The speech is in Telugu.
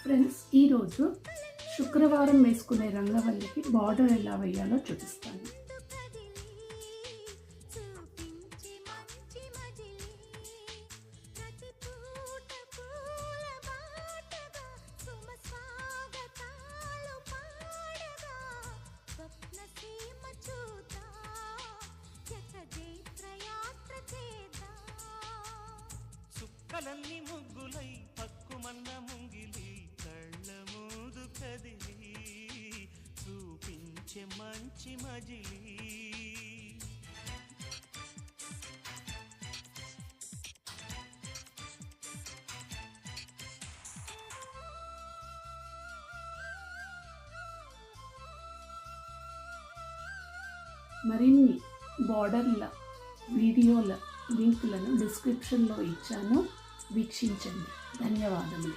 ఫ్రెండ్స్, ఈరోజు శుక్రవారం వేసుకునే రంగవల్లికి బార్డర్ ఎలా వేయాలో చూపిస్తాను. కలన్ని ముగ్గులై పక్కుమన్న ముంగిలి కళ్ళ మూదు కదిలి చూపించే మంచి మజిలి మరిన్ని బార్డర్ల వీడియోల లింకులను డిస్క్రిప్షన్లో ఇచ్చాను, వీక్షించండి. ధన్యవాదములు.